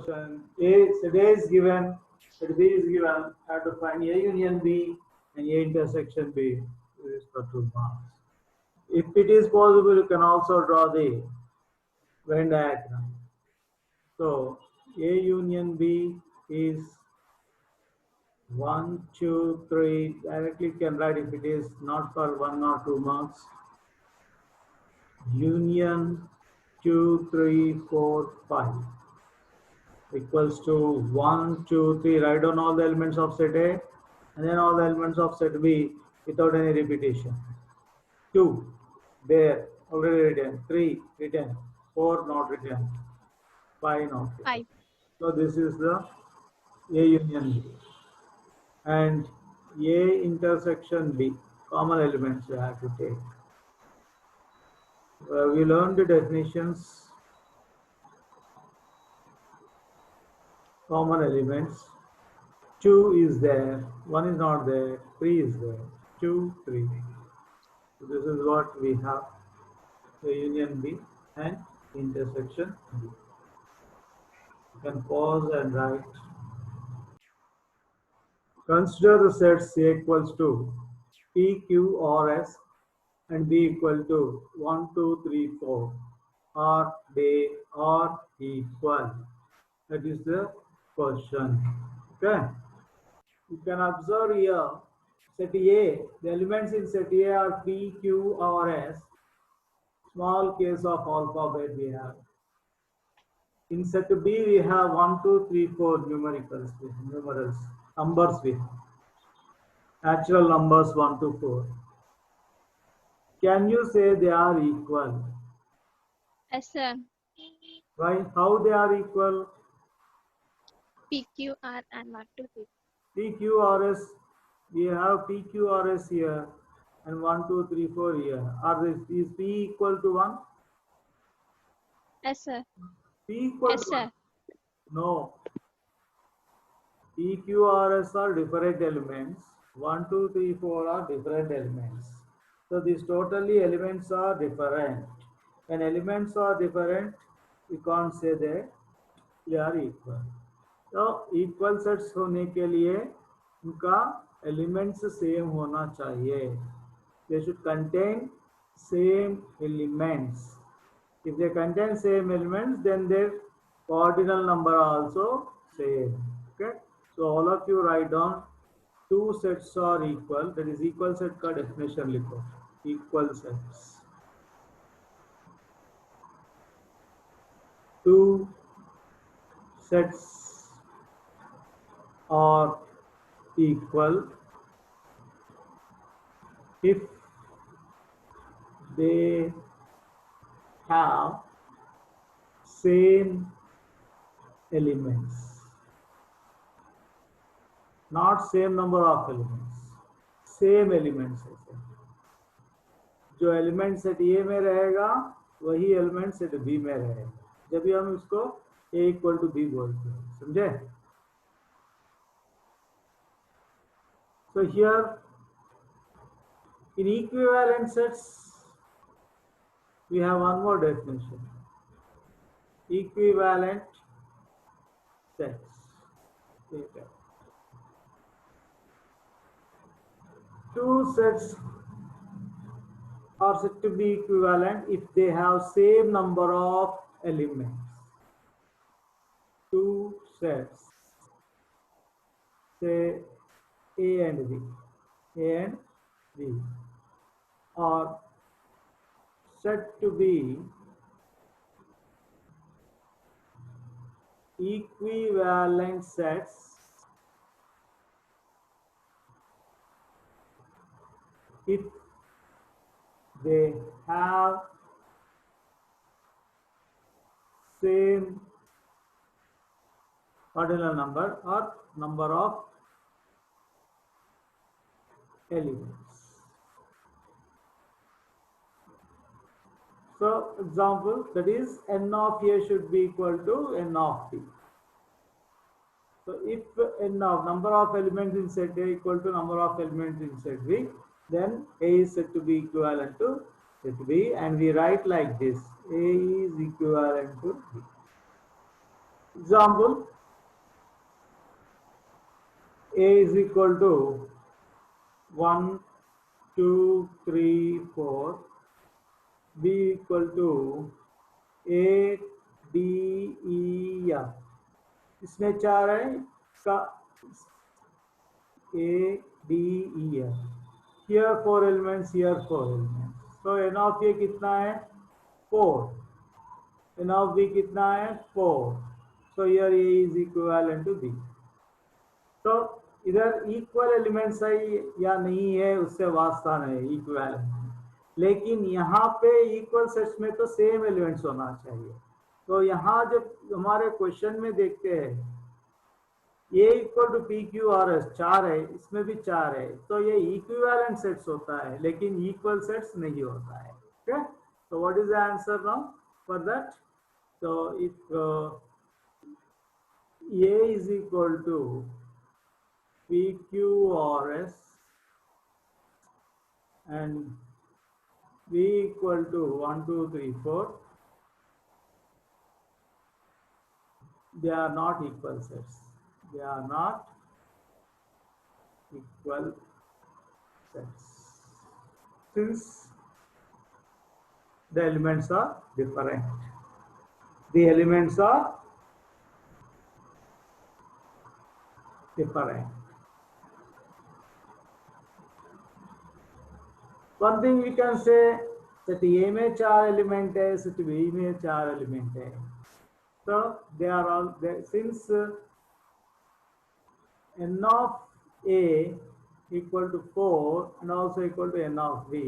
question. A set A is given, set B is given. Have to find A union B and A intersection B is for 2 marks. If it is possible, you can also draw the Venn diagram. So A union B is 1, 2, 3. Directly can write if it is not for 1 or 2 marks. Union 2, 3, 4, 5 equals to 1, 2, 3. Write down all the elements of set A and then all the elements of set B without any repetition. 2 there already written, 3 written, 4 not written, 5 not written. 5. So this is the A union B and A intersection B. Common elements you have to take. We learned the definitions. Common elements. 2 is there, 1 is not there, 3 is there, 2, 3. So this is what we have, the union B and intersection B. You can pause and write. Consider the sets A equals to P, Q, R, S and B equal to 1, 2, 3, 4. Are they are equal? That is the question. Okay. You can observe here set A, the elements in set A are P, Q, R, S. Small case of alphabet we have. In set B we have 1, 2, 3, 4 numerals, numbers we have. Natural numbers 1 to 4. Can you say they are equal? Yes, sir. Why? How they are equal? P, Q, R and 1, 2, 3. P, Q, R, S. We have P, Q, R, S here and 1, 2, 3, 4 here. Is P equal to 1? Yes, sir. P equal Yes, to sir. 1? No. P, Q, R, S are different elements. 1, 2, 3, 4 are different elements. So these totally elements are different. When elements are different, you can't say that they are equal. तो equal sets होने के लिए उनका elements same होना चाहिए. They should contain same elements. If they contain same elements, then their ordinal number are also same. Okay. So all of you write down two sets are equal. That is equal set का definition लिखो. Equal sets. Two sets are equal if they have same elements, not same number of elements, same elements. जो element set ए में रहेगा वही element set B में रहेगा, जब भी हम इसको ए इक्वल टू बी बोलते हैं. समझे? So here in equivalent sets we have one more definition. Equivalent sets. Okay. Two sets are said to be equivalent if they have same number of elements. Two sets, say A and B, are said to be equivalent sets if they have same ordinal number or number of elements. So example, that is n of A should be equal to n of B. So if n of number of elements in set A equal to number of elements in set B, then A is said to be equivalent to set B, and we write like this: A is equivalent to B. Example, A is equal to 1 2 3 4, B equal to A D E F, इसमें 4 है का A D E F, here 4 elements, here 4 elements, so n of A कितना है 4, n of B कितना है 4, so here A is equivalent to B. तो इधर equal elements है या नहीं है उससे वास्ता नहीं, इक्वल, लेकिन यहाँ पे इक्वल सेट्स में तो सेम एलिमेंट्स होना चाहिए। तो यहाँ जब हमारे क्वेश्चन में देखते हैं A equal to P Q R S 4 है, इसमें भी 4 है, तो ये इक्विवेलेंट सेट्स होता है लेकिन इक्वल सेट्स नहीं होता है। Okay, so what is the answer now for that? So if A is equal to PQRS and B equal to 1 2 3 4, they are not equal sets. They are not equal sets since the elements are different. The elements are different. One thing we can say that A में 4 element है, set B में 4 element है. So they are all there, since n of A equal to 4 and also equal to n of B,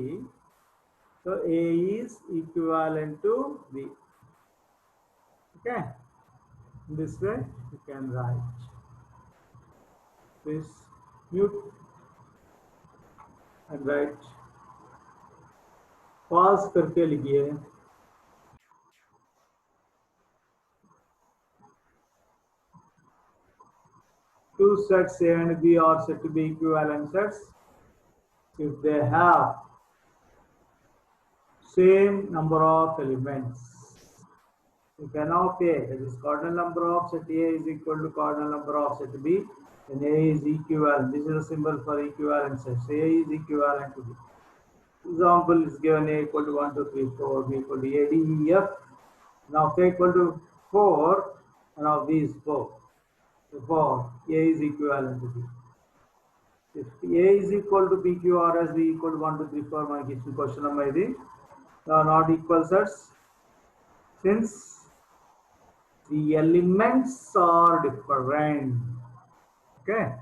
so A is equivalent to B. Okay, this way you can write. Please mute and write. Pause करके लिखिए। Two sets A and B are said to be equivalent sets if they have same number of elements. If n of A, that is cardinal number of set A, is equal to cardinal number of set B, then A is equivalent. This is a symbol for equivalent sets. A is equivalent to B. Example is given, A equal to 1 2 3 4, B equal to A D E F. Now A equal to 4 and now B is 4. Therefore, A is equivalent to B. If A is equal to PQRS, B equal to 1 2 3 4, my question number is are not equal sets since the elements are different. Okay.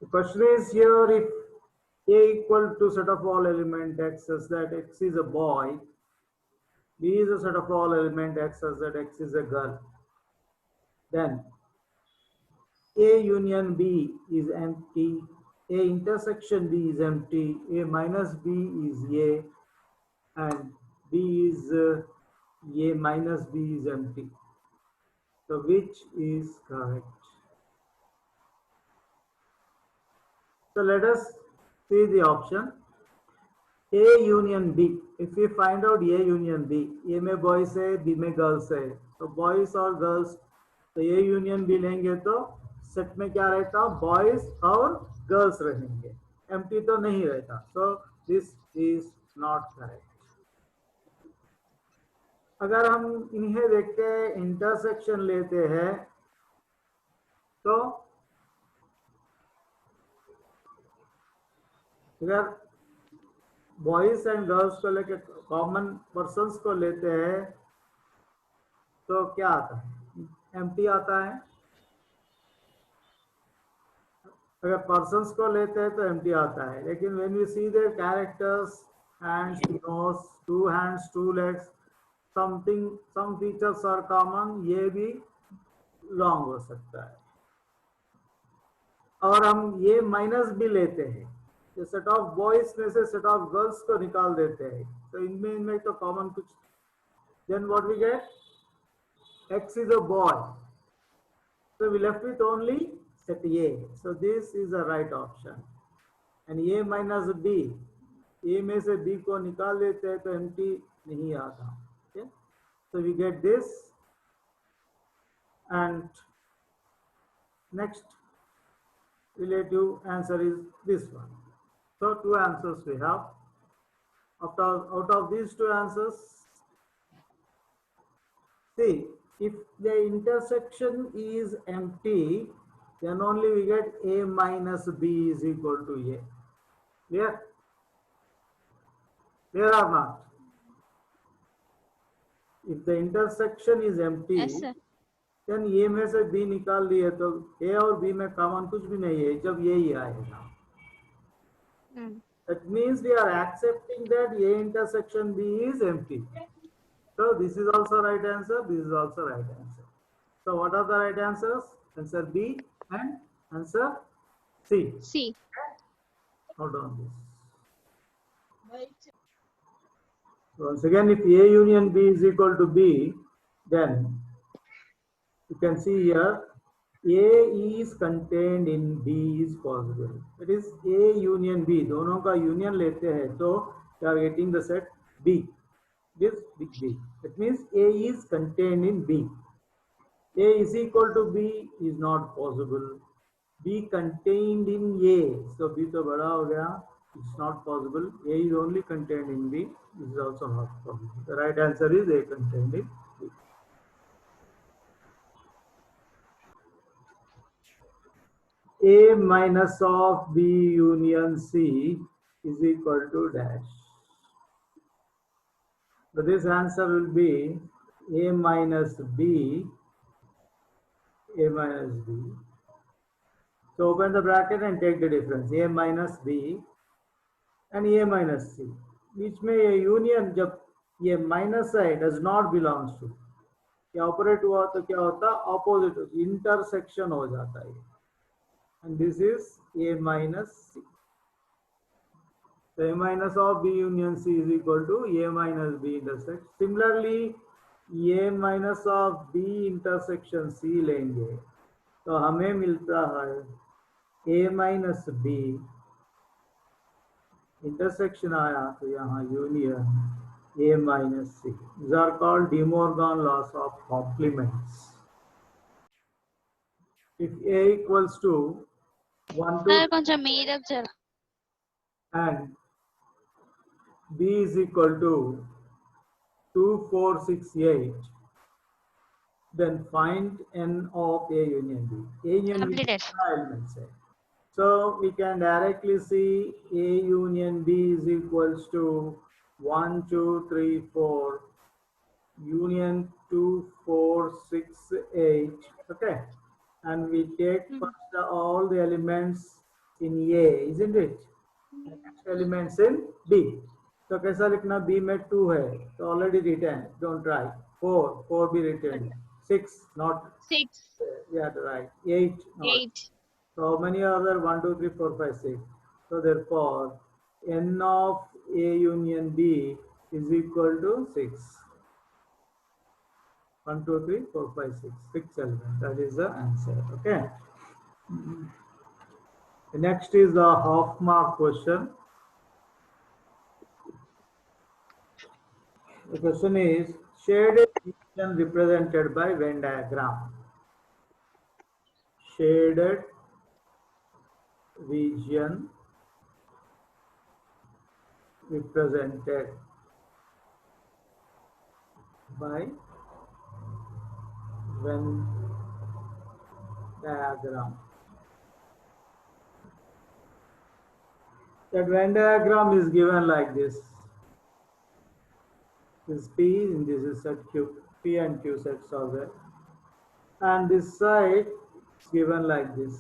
The question is here, if A equal to set of all element X such that X is a boy, B is a set of all element X such that X is a girl, then A union B is empty, A intersection B is empty, A minus B is A, and B is A minus B is empty. So which is correct? So let us see the option A union B. If we find out A union B, A में boys है, B में girls है, तो boys और girls, तो A union B लेंगे तो set में क्या रहता, boys और girls रहेंगे, empty तो नहीं रहता. So this is not correct. अगर हम इन्हें देख के इंटरसेक्शन लेते हैं तो अगर बॉयज एंड गर्ल्स को लेके कॉमन पर्सन्स को लेते हैं तो क्या आता है, एम्प्टी आता है. अगर पर्सन्स को लेते हैं तो एम्प्टी आता है, लेकिन when we see their characters, hands, nose, 2 hands 2 legs, something, some features are common, ये भी लॉन्ग हो सकता है. और हम ये माइनस भी लेते हैं, ये सेट ऑफ बॉयज में से सेट ऑफ गर्ल्स को निकाल देते हैं, तो इनमें तो कॉमन कुछ, then what we get, x is a boy, so we left with only set A, so this is the right option. And A minus B, A में से B को निकाल देते हैं तो empty नहीं आता. Okay, so we get this, and next relative answer is this one. So two answers we have. Out of these two answers, see, if the intersection is empty, then only we get A minus B is equal to A. Clear? Clear or not? If the intersection is empty, Yes, sir. then A में से B निकाल लिए तो A और B में common कुछ भी नहीं है, जब ये ही आएगा. That means we are accepting that A intersection B is empty. So this is also right answer, this is also right answer. So what are the right answers? Answer B and answer C. C. Hold on this. Once again, if A union B is equal to B, then you can see here A is contained in B is possible. It is A union B. दोनों का union लेते हैं तो you are getting the set B. This big B. That means A is contained in B. A is equal to B is not possible. B contained in A. So B तो बड़ा हो गया. It's not possible. A is only contained in B. This is also not possible. The right answer is A contained in B. A minus of B union C is equal to dash. So this answer will be A minus B, A minus B. So open the bracket and take the difference. A minus B and A minus C. Which में ये union जब ये minus है does not belongs to. क्या operate हुआ तो क्या होता? Opposite, intersection हो जाता है. And this is A minus C. So A minus of B union C is equal to A minus B intersect. Similarly, A minus of B intersection C लेंगे तो हमें मिलता है A minus B intersection आया तो यहाँ union A minus C. These are called De Morgan laws of complements. If A equals to 1, 2, Sir, కొంచెం మీదకు జర. and B is equal to 2, 4, 6, 8, then find N of A union B. A union B Completed. is elements. So we can directly see A union B is equals to 1, 2, 3, 4, union 2, 4, 6, 8. Okay. And we take first all the elements in A, isn't it? Next elements in B. So कैसा लिखना? B में 2 है तो already written, don't try. 4 भी written. 6 not. 6, Yeah, right. 8 not. 8. So how many other? 1, 2, 3, 4, 5, 6. So therefore N of A union B is equal to 6. 1, 2, 3, 4, 5, 6. 6 elements. That is the answer. Okay. The next is the half mark question. The question is shaded region represented by Venn diagram. Shaded region represented by Venn diagram. That Venn diagram is given like this. This is P and this is set Q. P and Q sets are there. And this side is given like this.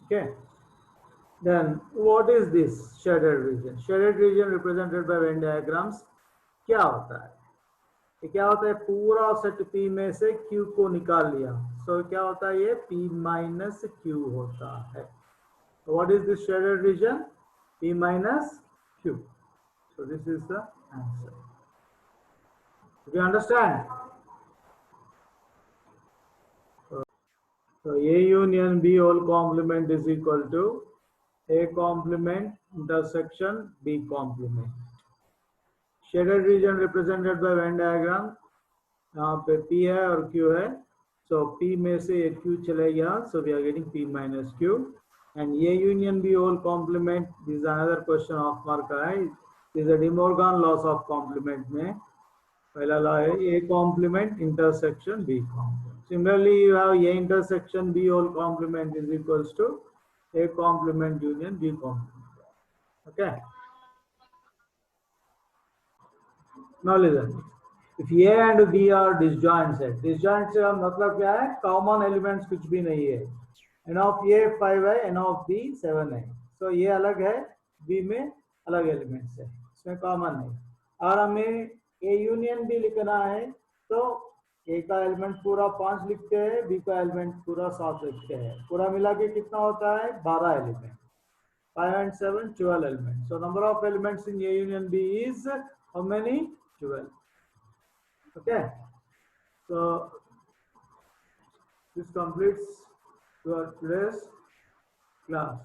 Okay. Then what is this shaded region? Shaded region represented by Venn diagrams. क्या होता है? ये क्या होता है, पूरा set P में से Q को निकाल लिया, सो क्या होता है, ये P माइनस Q होता है. What is this shaded region? P minus Q. So this is the answer. Do you understand? So A union B whole complement is equal to A complement intersection B complement. Shaded region represented by Venn diagram. यहाँ पे P है और Q है. So P में से Q चले गया. So we are getting P minus Q. And A union B whole complement. This is another question of mark है. This is a De Morgan laws of complement में. पहला law है A complement intersection B complement. Similarly, you have A intersection B whole complement is equals to A complement union B complement. Okay. Now listen. If A and B are disjoint set, disjoint से हम मतलब क्या है, common elements कुछ भी नहीं है. N of A 5 है, N of B 7 है. So ये अलग है, B में अलग elements है, इसमें common नहीं. और हमें A union B लिखना है, तो A का एलिमेंट पूरा 5 लिखते हैं, B का एलिमेंट पूरा 7 लिखते हैं. पूरा मिला के कितना होता है, 12 element. 5 and 7, 12 elements. So number of elements in A union B is how many? 12. Okay. So this completes your today's class.